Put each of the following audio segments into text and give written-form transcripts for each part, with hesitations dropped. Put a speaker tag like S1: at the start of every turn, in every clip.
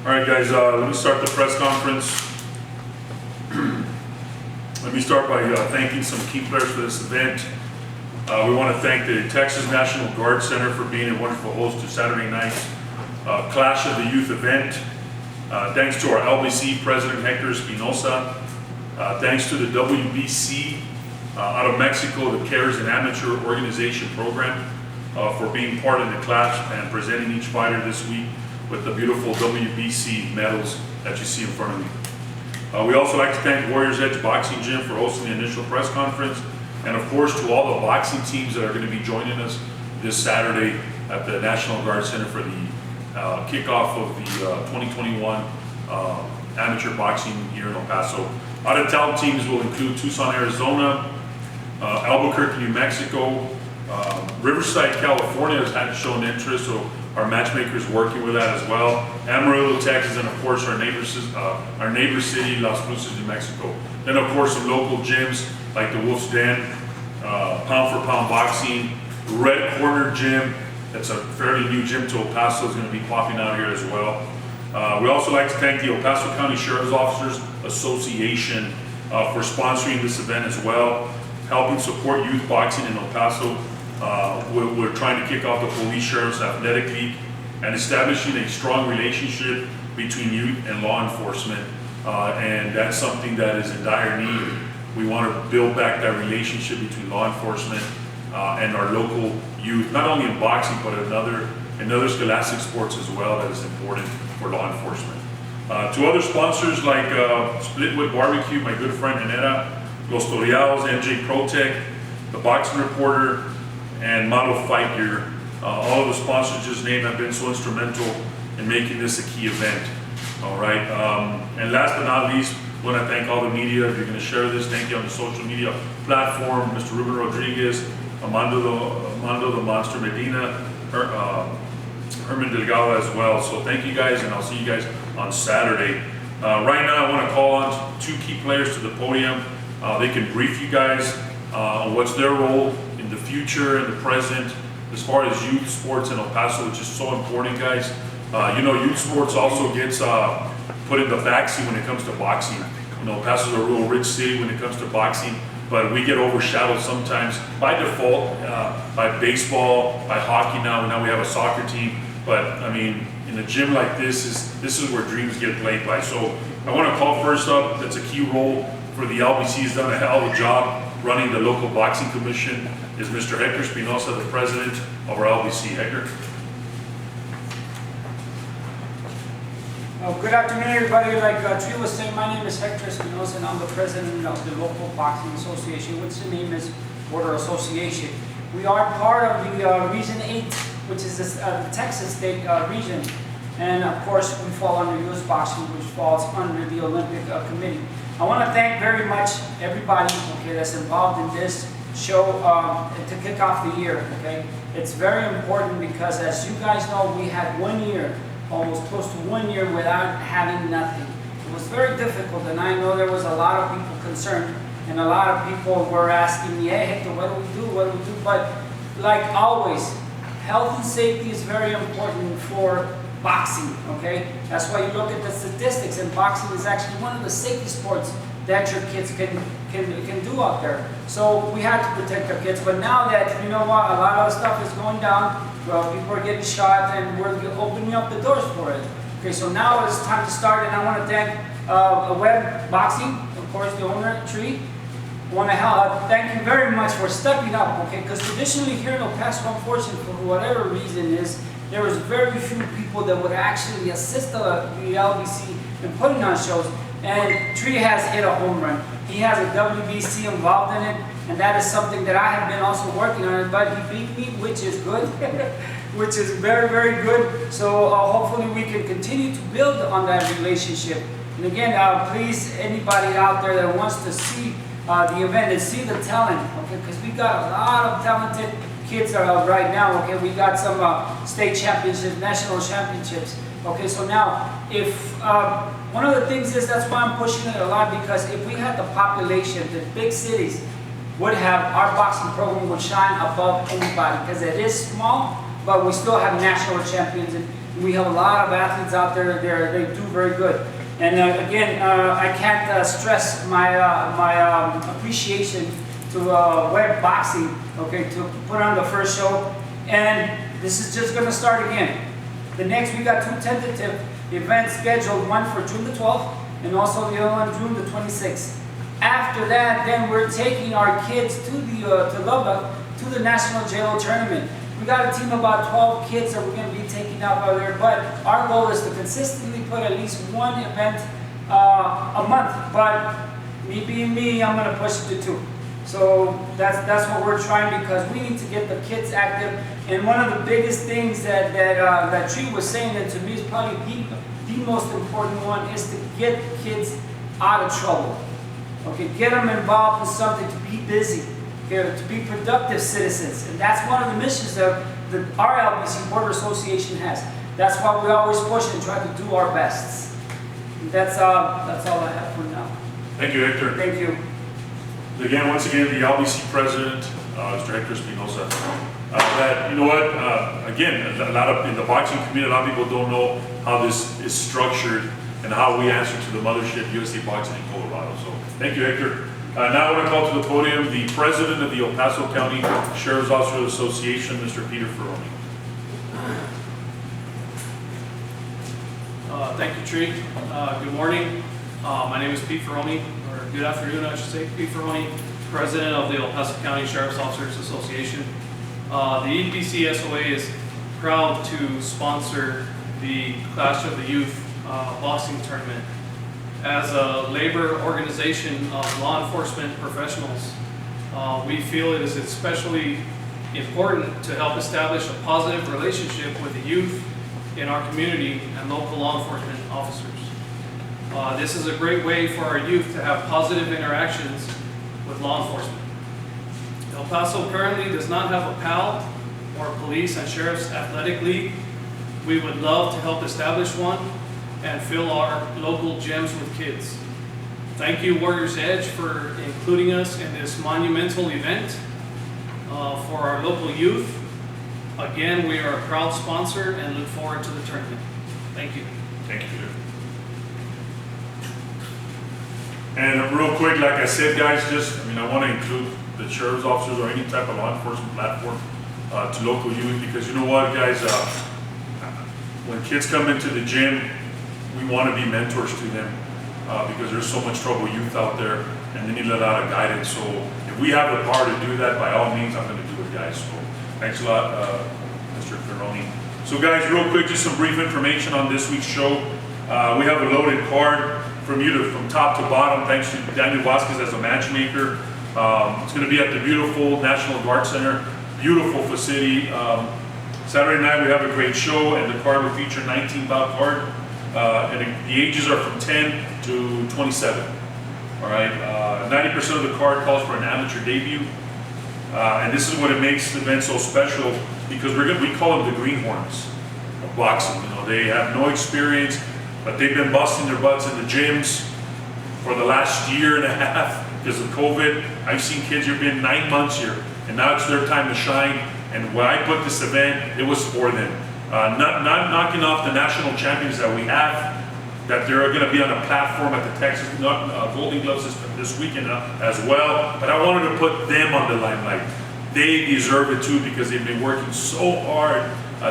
S1: All right, guys, let me start the press conference. Let me start by thanking some key players for this event. We want to thank the Texas National Guard Center for being a wonderful host to Saturday night's Clash of the Youth event. Thanks to our LBC President Hector Espinosa. Thanks to the WBC out of Mexico, the CARES and Amateur Organization Program for being part of the clash and presenting each fighter this week with the beautiful WBC medals that you see in front of me. We also like to thank Warriors Edge Boxing Gym for hosting the initial press conference, and of course to all the boxing teams that are going to be joining us this Saturday at the National Guard Center for the kickoff of the 2021 amateur boxing here in El Paso. Out-of-town teams will include Tucson, Arizona, Albuquerque, New Mexico, Riverside, California has shown interest, so our matchmaker is working with that as well. Amarillo, Texas, and of course our neighbor city, Las Cruces, New Mexico. Then of course some local gyms like the Wolf's Den, Pound for Pound Boxing, Red Corner Gym. That's a fairly new gym to El Paso, is going to be popping out here as well. We also like to thank the El Paso County Sheriff's Officers Association for sponsoring this event as well, helping support youth boxing in El Paso. We're trying to kick off the Police Sheriff's Athletic League and establishing a strong relationship between youth and law enforcement. And that's something that is in dire need. We want to build back that relationship between law enforcement and our local youth, not only in boxing, but in other scholastic sports as well, that is important for law enforcement. To other sponsors like Splitwood Barbecue, my good friend Janera, Los Toreados, MJ Protec, The Boxing Reporter, and Model Fight Gear. All of the sponsors just named have been so instrumental in making this a key event. All right, and last but not least, I want to thank all the media. If you're going to share this, thank you on the social media platform, Mr. Ruben Rodriguez, Armando the Monster Medina, Herman Delgado as well. So thank you guys, and I'll see you guys on Saturday. Right now I want to call on two key players to the podium. They can brief you guys on what's their role in the future and the present as far as youth sports in El Paso, which is so important, guys. You know, youth sports also gets put in the backseat when it comes to boxing. You know, El Paso is a real rich city when it comes to boxing, but we get overshadowed sometimes by default by baseball, by hockey now. Now we have a soccer team, but I mean, in a gym like this is where dreams get played by. So I want to call first up, that's a key role for the LBC. He's done a hell of a job running the local boxing commission, is Mr. Hector Espinosa, the president of our LBC. Hector.
S2: Good afternoon, everybody. Like Tree was saying, my name is Hector Espinosa, and I'm the president of the local boxing association, which the name is Border Association. We are part of the Region 8, which is the Texas State region, and of course we fall under U.S. Boxing, which falls under the Olympic Committee. I want to thank very much everybody, okay, that's involved in this show to kick off the year. Okay, it's very important because, as you guys know, we had 1 year, almost close to 1 year, without having nothing. It was very difficult, and I know there was a lot of people concerned, and a lot of people were asking me, hey Hector, what do we do, what do we do? But like always, health and safety is very important for boxing, okay? That's why you look at the statistics, and boxing is actually one of the safest sports that your kids can do out there. So we had to protect our kids, but now that, you know what, a lot of stuff is going down, well, people are getting shot, and we're opening up the doors for it. Okay, so now it's time to start, and I want to thank Web Boxing, of course, the owner, Tree. I want to thank you very much for stepping up, okay? Because traditionally here in El Paso, unfortunately, for whatever reason there was very few people that would actually assist the LBC in putting on shows. And Tree has hit a home run. He has a WBC involved in it, and that is something that I have been also working on. But he beat me, which is good, which is very, very good. So hopefully we can continue to build on that relationship. And again, please, anybody out there that wants to see the event and see the talent, okay? Because we got a lot of talented kids right now, okay? We got some state championships, national championships. Okay, so now, if one of the things is, that's why I'm pushing it a lot, because if we had the population, the big cities would have, our boxing program would shine above anybody, because it is small, but we still have national champions, We have a lot of athletes out there. They do very good. And again, I can't stress my appreciation to Web Boxing, okay, to put on the first show. And this is just going to start again. We got 2 tentative events scheduled, one for June the 12th and also the other one June the 26th. After that, then we're taking our kids to Lubbock to the National JLO tournament. We got a team of about 12 kids that we're going to be taking out of there, but our goal is to consistently put at least one event a month. But me being me, I'm going to push it to 2. So that's what we're trying, because we need to get the kids active. And one of the biggest things that Tree was saying, that to me is probably the most important one, is to get kids out of trouble. Okay, get them involved in something, to be busy, okay, to be productive citizens. And that's one of the missions that our LBC Border Association has. That's why we always push and try to do our best. And that's all I have for now.
S1: Thank you, Hector.
S2: Thank you.
S1: Again, once again, the LBC president, Mr. Hector Espinosa. That, you know what, again, in the boxing community, a lot of people don't know how this is structured and how we answer to the mothership, USA Boxing in Colorado. So thank you, Hector. Now I want to call to the podium the president of the El Paso County Sheriff's Officers Association, Mr. Peter Ferroni.
S3: Thank you, Tree. Good morning. My name is Pete Ferroni, or good afternoon, I should say. Pete Ferroni, president of the El Paso County Sheriff's Officers Association. The EPC SOA is proud to sponsor the Clash of the Youth boxing tournament. As a labor organization of law enforcement professionals, we feel it is especially important to help establish a positive relationship with the youth in our community and local law enforcement officers. This is a great way for our youth to have positive interactions with law enforcement. El Paso currently does not have a PAL, or Police and Sheriff's Athletic League. We would love to help establish one and fill our local gyms with kids. Thank you, Warriors Edge, for including us in this monumental event for our local youth. Again, we are a proud sponsor and look forward to the tournament. Thank you.
S1: Thank you, Peter. And real quick, like I said, guys, I want to include the sheriff's officers or any type of law enforcement platform to local youth, because you know what, guys, when kids come into the gym, we want to be mentors to them because there's so much trouble youth out there and they need a lot of guidance. So if we have the power to do that, by all means, I'm going to do it, guys. So thanks a lot, Mr. Ferroni. So guys, real quick, just some brief information on this week's show. We have a loaded card from top to bottom, thanks to Daniel Vasquez as a matchmaker. It's going to be at the beautiful National Guard Center, beautiful facility. Saturday night we have a great show, and the card will feature 19 bout card, and the ages are from 10 to 27. All right, 90% of the card calls for an amateur debut, and this is what it makes the event so special, because we call them the greenhorns of boxing. You know, they have no experience, but they've been busting their butts in the gyms for the last year and a half because of COVID. I've seen kids here been 9 months here, and now it's their time to shine. And when I put this event, it was for them. Not knocking off the national champions that we have, that they're going to be on a platform at the Texas Golden Gloves this weekend as well. But I wanted to put them on the limelight. They deserve it too, because they've been working so hard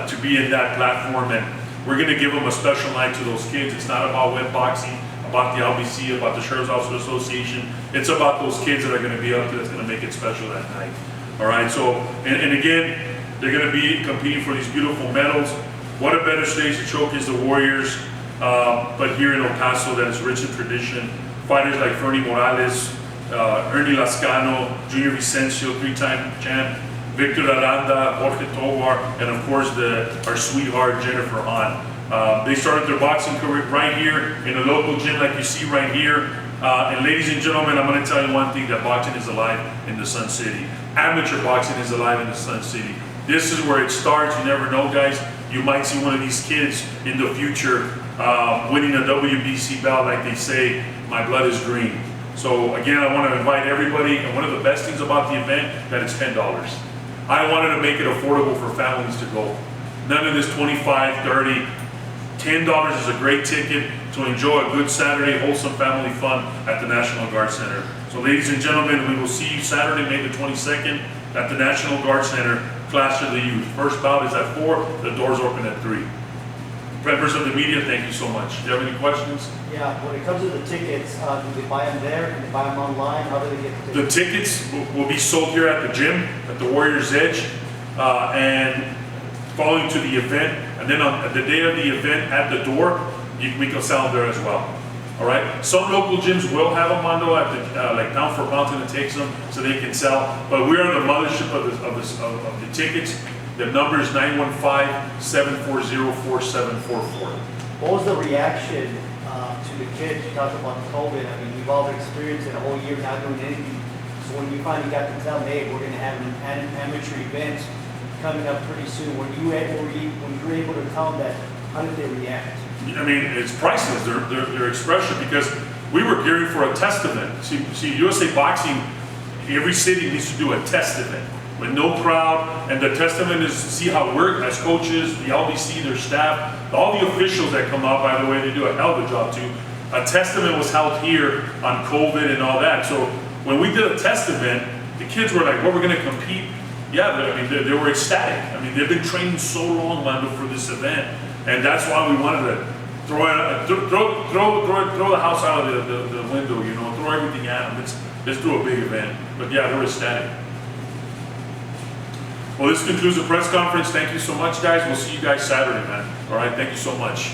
S1: to be in that platform, and we're going to give them a special night to those kids. It's not about web boxing, about the LBC, about the Sheriff's Officers Association. It's about those kids that are going to be up there that's going to make it special that night. All right, so, and again, they're going to be competing for these beautiful medals. What a better stage to showcase the Warriors, but here in El Paso, that is rich in tradition. Fighters like Fernie Morales, Ernie Lascano, Junior Vicencio, 3-time champ, Victor Aranda, Jorge Tovar, and of course our sweetheart Jennifer Hahn. They started their boxing career right here in a local gym like you see right here. And ladies and gentlemen, I'm going to tell you one thing, that boxing is alive in the Sun City. Amateur boxing is alive in the Sun City. This is where it starts. You never know, guys. You might see one of these kids in the future winning a WBC belt, like they say, my blood is green. So again, I want to invite everybody, and one of the best things about the event, that it's $10. I wanted to make it affordable for families to go. None of this 25, 30, $10 is a great ticket to enjoy a good Saturday, wholesome family fun at the National Guard Center. So ladies and gentlemen, we will see you Saturday, May the 22nd at the National Guard Center, Clash of the Youth. First bout is at 4, the doors open at 3. Members of the media, thank you so much. Do you have any questions?
S4: Yeah, when it comes to the tickets, do they buy them there? Can they buy them online? How do they get the
S1: The
S4: tickets?
S1: tickets will be sold here at the gym, at the Warrior's Edge, and following to the event. And then on the day of the event at the door, we can sell them there as well. All right. Some local gyms will have them, Mondo, at the like pound for pound, and it takes them so they can sell. But we are the mothership of the tickets. The number is 915-740-4744.
S4: What was the reaction to the kids? You talked about COVID. I mean, we've all experienced it a whole year not doing anything. So when you finally got to tell them, hey, we're going to have an amateur event coming up pretty soon, when you were able to tell them that, how did they react?
S1: I mean, it's priceless, their expression, because we were gearing for a test event. See, USA Boxing, every city needs to do a test event with no crowd, and the test event is to see how we're, as coaches, the LBC, their staff, all the officials that come out, by the way, they do a hell of a job too. A test event was held here on COVID and all that, so when we did a test event, the kids were like, well, we're gonna compete. Yeah, I mean, they were ecstatic. I mean, they've been training so long, Lando, for this event. And that's why we wanted to throw the house out of the window, you know, throw everything at them. Let's do a big event. But yeah, they were ecstatic. Well, this concludes the press conference. Thank you so much, guys. We'll see you guys Saturday, man. All right, thank you so much.